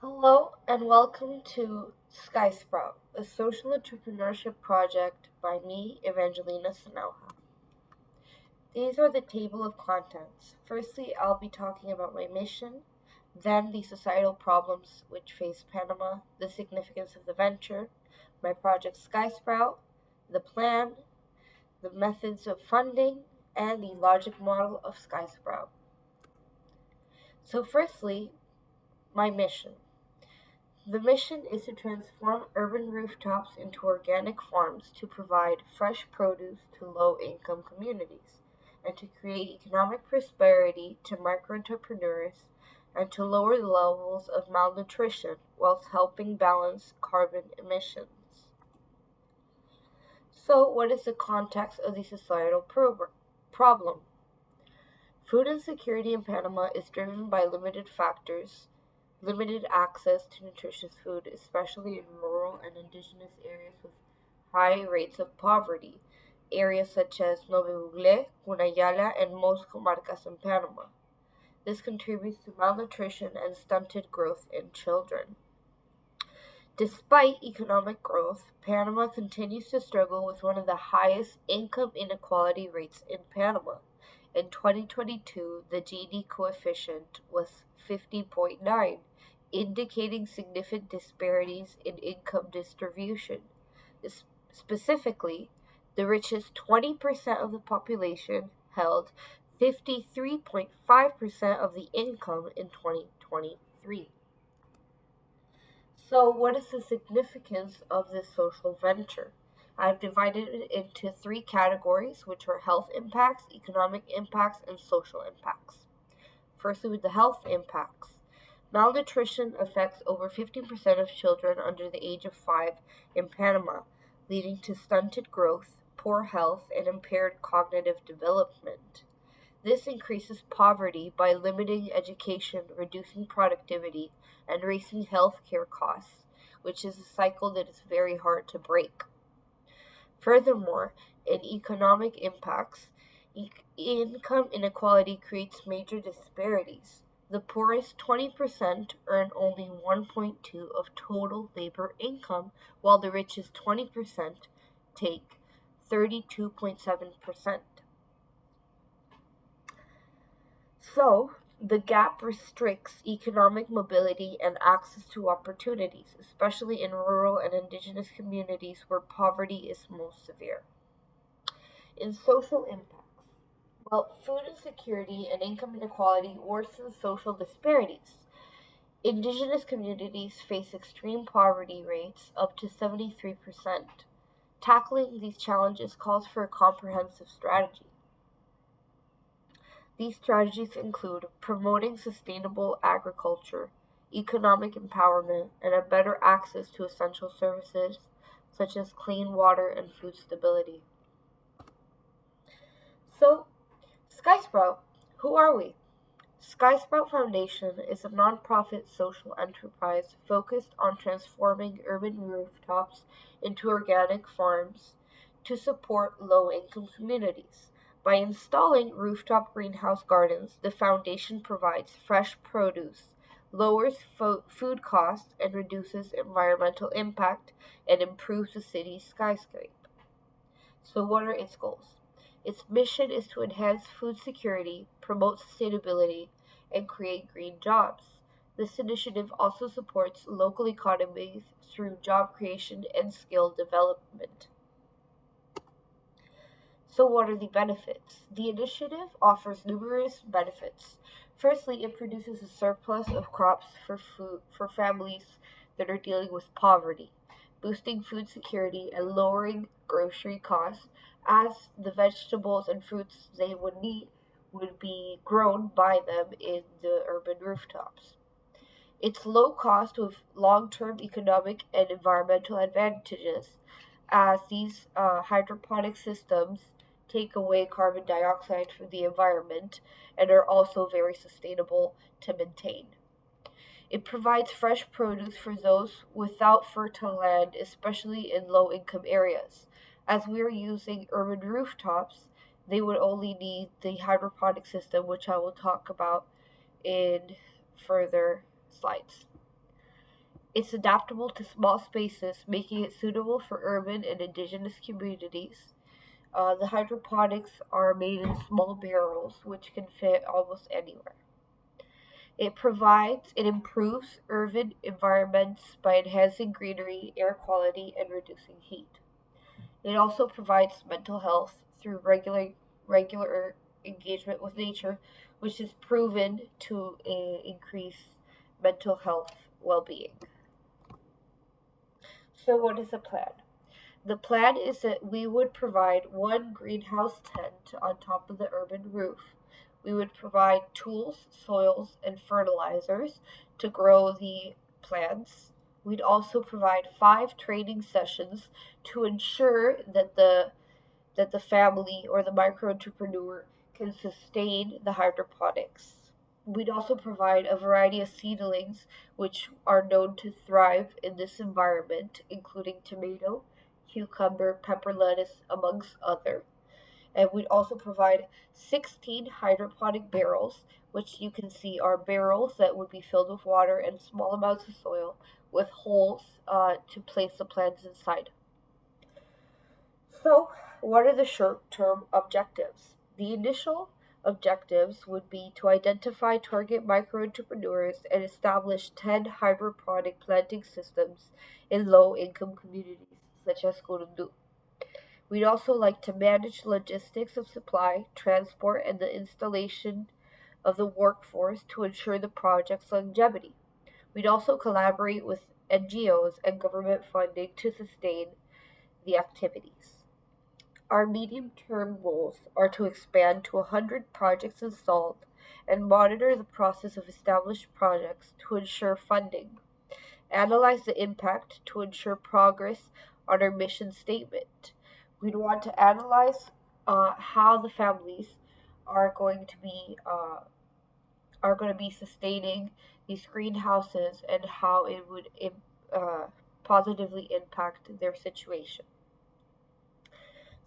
Hello and welcome to Sky Sprout, a social entrepreneurship project by me, Evangelina Sanoja. These are the table of contents. Firstly, I'll be talking about my mission, then the societal problems which face Panama, the significance of the venture, my project Sky Sprout, the plan, the methods of funding, and the logic model of Sky Sprout. So firstly, my mission. The mission is to transform urban rooftops into organic farms to provide fresh produce to low-income communities, and to create economic prosperity to micro-entrepreneurs, and to lower the levels of malnutrition whilst helping balance carbon emissions. So, what is the context of the societal problem? Food insecurity in Panama is driven by limited access to nutritious food, especially in rural and indigenous areas with high rates of poverty, areas such as Nove Bugle, Cunayala, and most comarcas in Panama. This contributes to malnutrition and stunted growth in children. Despite economic growth, Panama continues to struggle with one of the highest income inequality rates in Panama. In 2022, the Gini coefficient was 50.9, indicating significant disparities in income distribution. Specifically, the richest 20% of the population held 53.5% of the income in 2023. So, what is the significance of this social venture? I've divided it into three categories, which are health impacts, economic impacts, and social impacts. Firstly, with the health impacts. Malnutrition affects over 15% of children under the age of 5 in Panama, leading to stunted growth, poor health, and impaired cognitive development. This increases poverty by limiting education, reducing productivity, and raising healthcare costs, which is a cycle that is very hard to break. Furthermore, in economic impacts, income inequality creates major disparities. The poorest 20% earn only 1.2 of total labor income, while the richest 20% take 32.7%. So, the gap restricts economic mobility and access to opportunities, especially in rural and indigenous communities where poverty is most severe. In social impacts, well, food insecurity and income inequality worsen social disparities. Indigenous communities face extreme poverty rates up to 73%. Tackling these challenges calls for a comprehensive strategy. These strategies include promoting sustainable agriculture, economic empowerment, and a better access to essential services such as clean water and food stability. So, SkySprout, who are we? SkySprout Foundation is a nonprofit social enterprise focused on transforming urban rooftops into organic farms to support low-income communities. By installing rooftop greenhouse gardens, the foundation provides fresh produce, lowers food costs, and reduces environmental impact and improves the city's skyscape. So, what are its goals? Its mission is to enhance food security, promote sustainability, and create green jobs. This initiative also supports local economies through job creation and skill development. So, what are the benefits? The initiative offers numerous benefits. Firstly, it produces a surplus of crops for families that are dealing with poverty, boosting food security and lowering grocery costs as the vegetables and fruits they would need would be grown by them in the urban rooftops. Its low cost with long-term economic and environmental advantages, as these hydroponic systems take away carbon dioxide from the environment and are also very sustainable to maintain. It provides fresh produce for those without fertile land, especially in low-income areas. As we are using urban rooftops, they would only need the hydroponic system, which I will talk about in further slides. It's adaptable to small spaces, making it suitable for urban and indigenous communities. The hydroponics are made in small barrels, which can fit almost anywhere. It improves urban environments by enhancing greenery, air quality, and reducing heat. It also provides mental health through regular engagement with nature, which is proven to increase mental health well-being. So what is the plan? The plan is that we would provide one greenhouse tent on top of the urban roof. We would provide tools, soils, and fertilizers to grow the plants. We'd also provide 5 training sessions to ensure that the family or the micro entrepreneur can sustain the hydroponics. We'd also provide a variety of seedlings which are known to thrive in this environment, including tomato, cucumber, pepper, lettuce, amongst other. And we'd also provide 16 hydroponic barrels, which you can see are barrels that would be filled with water and small amounts of soil with holes to place the plants inside. So, what are the short term objectives? The initial objectives would be to identify target micro entrepreneurs and establish 10 hydroponic planting systems in low income communities such as Kurundu. We'd also like to manage logistics of supply, transport, and the installation of the workforce to ensure the project's longevity. We'd also collaborate with NGOs and government funding to sustain the activities. Our medium-term goals are to expand to 100 projects installed and monitor the process of established projects to ensure funding, analyze the impact to ensure progress on our mission statement. We'd want to analyze how the families are going to be sustaining these greenhouses and how it would uh, positively impact their situation.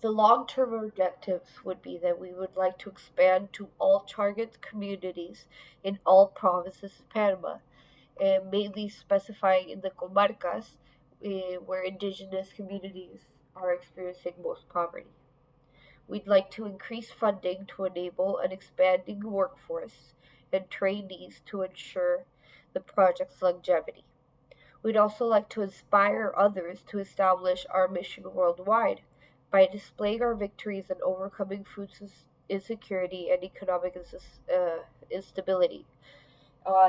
The long-term objectives would be that we would like to expand to all target communities in all provinces of Panama, and mainly specifying in the comarcas where indigenous communities are experiencing most poverty. We'd like to increase funding to enable an expanding workforce and trainees to ensure the project's longevity. We'd also like to inspire others to establish our mission worldwide by displaying our victories in overcoming food insecurity and economic instability.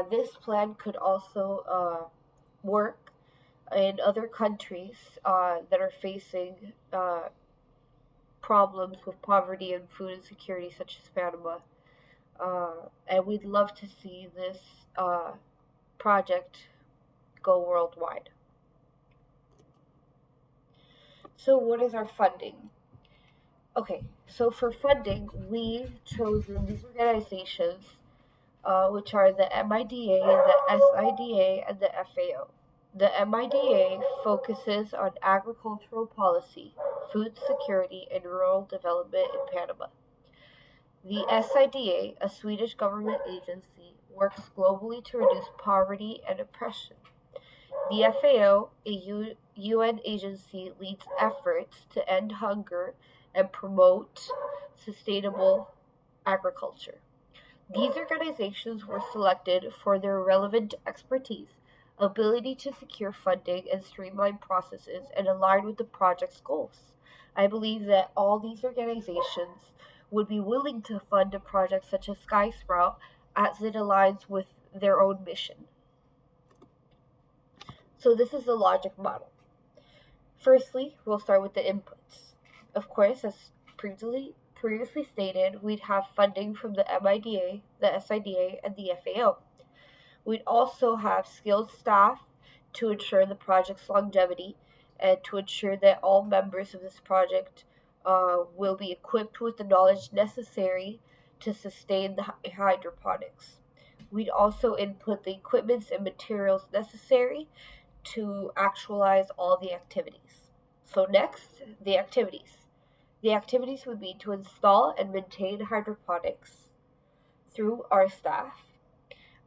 This plan could also work in other countries that are facing problems with poverty and food insecurity, such as Panama. And we'd love to see this project go worldwide. So, what is our funding? Okay, so for funding, we've chosen these organizations, which are the MIDA, the SIDA, and the FAO. The MIDA focuses on agricultural policy, food security, and rural development in Panama. The SIDA, a Swedish government agency, works globally to reduce poverty and oppression. The FAO, a UN agency, leads efforts to end hunger and promote sustainable agriculture. These organizations were selected for their relevant expertise, ability to secure funding and streamline processes, and align with the project's goals. I believe that all these organizations would be willing to fund a project such as Sky Sprout as it aligns with their own mission. So this is the logic model. Firstly, we'll start with the inputs. Of course, as previously stated, we'd have funding from the MIDA, the SIDA, and the FAO. We'd also have skilled staff to ensure the project's longevity and to ensure that all members of this project will be equipped with the knowledge necessary to sustain the hydroponics. We'd also input the equipment and materials necessary to actualize all the activities. So next, the activities. The activities would be to install and maintain hydroponics through our staff,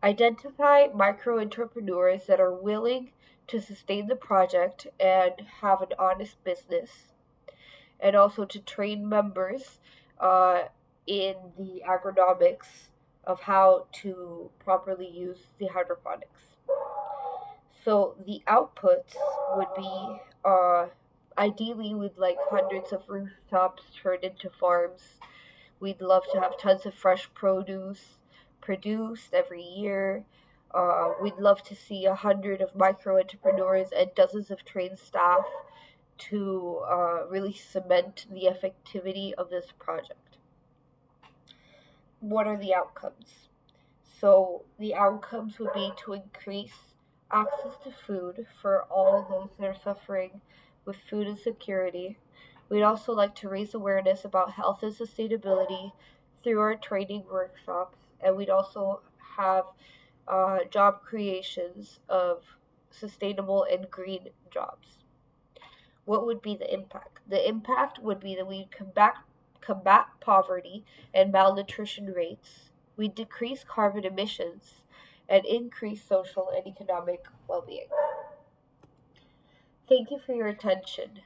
identify micro entrepreneurs that are willing to sustain the project and have an honest business, and also to train members uh, in the agronomics of how to properly use the hydroponics. So the outputs would be ideally we'd like hundreds of rooftops turned into farms. We'd love to have tons of fresh produce produced every year. We'd love to see 100 of micro entrepreneurs and dozens of trained staff to really cement the effectivity of this project. What are the outcomes? So, the outcomes would be to increase access to food for all those that are suffering with food insecurity. We'd also like to raise awareness about health and sustainability through our training workshops, and we'd also have job creations of sustainable and green jobs. What would be the impact? The impact would be that we combat poverty and malnutrition rates, we decrease carbon emissions, and increase social and economic well being. Thank you for your attention.